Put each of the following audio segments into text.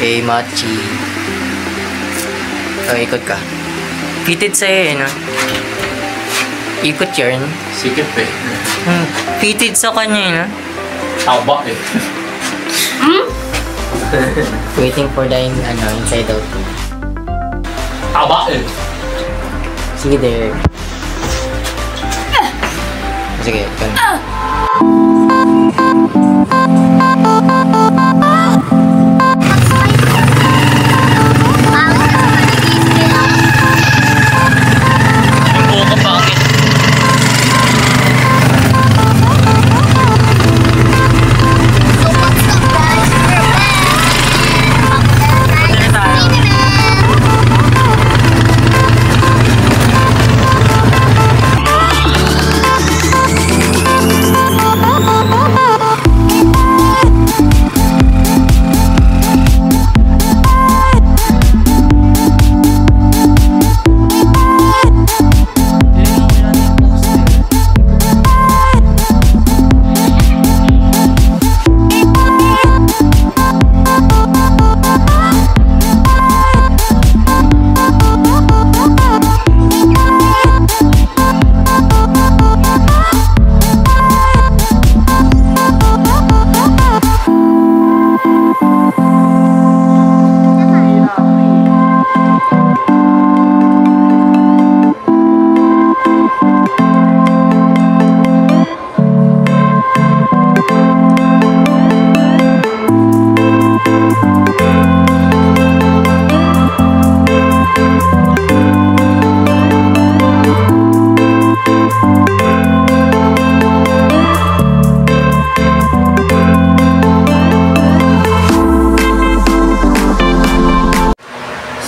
Hey, Machi. Oh, ikot ka. Fitted sa'yo eh, no? Ikot yarn. Sikip eh. Fitted sa kanya eh, no? Taba eh. Waiting for the inside out. Taba eh. Sige, there. Sige, ganun.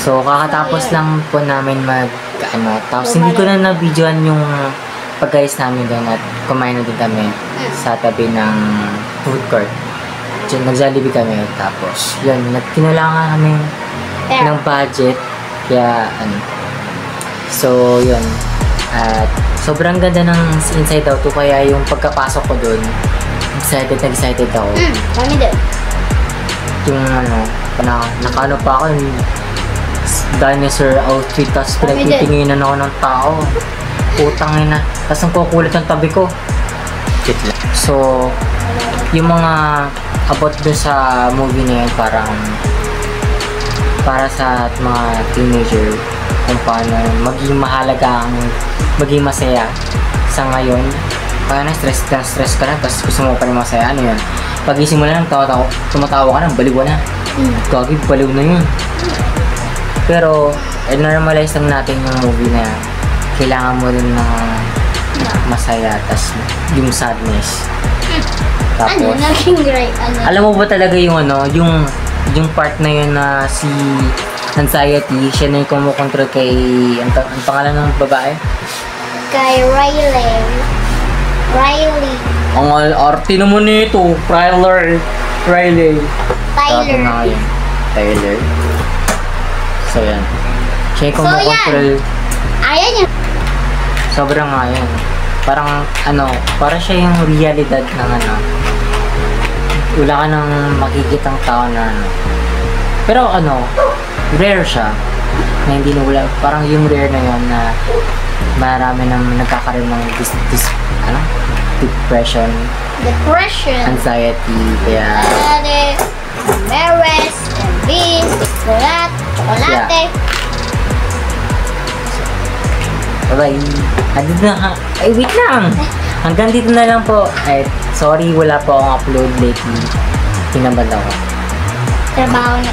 So, kakatapos lang po namin tapos hindi ko na na-videoan yung pag-guys namin doon at kumain na din kami sa tabi ng food court. Nag-Jollibee kami, tapos yun, kinailangan kami ng budget, kaya so yun, at sobrang ganda ng Inside Out 2, kaya yung pagkapasok ko doon, excited ako. Kami din. Yung nakaano pa ako, dinosaur outfit, tapos pinagtitinginan ako ng tao. Putang ina. Tapos ang kukulit ng tabi ko. So, yung mga about dun sa movie na yun, parang para sa mga teenager, kung paano maging mahalaga ang maging masaya sa ngayon. Kaya stress ka na, tapos gusto mo pa rin masaya. Ano yun? Pag-ising mo na lang, tumatawa ka na, baliw na. Gagi, baliw na yun. Pero, normalize lang natin yung movie na kailangan mo rin ng masaya, tas yung sadness. Tapos, naging great. alam mo ba talaga yung yung part na yun na si Anxiety, siya na yung kumukontrol kay, ang pangalan ng babae? Kay Riley. Ang arte naman nito, Riley. Tyler. So yan. Siya yung kumukontrol. Ayan yun. Sobrang ayan. Parang para siya yung realidad ng wala ka nang makikitang tao na pero rare siya na hindi na wala. Parang yung rare na yun na marami nang nagkakaroon ng depression, anxiety, kaya Meres, beans, chocolate. Bye-bye. Ay, wait lang! Hanggang dito na lang po. Ay, sorry, wala po akong upload lately. Tinamad ako. Trabaho niya.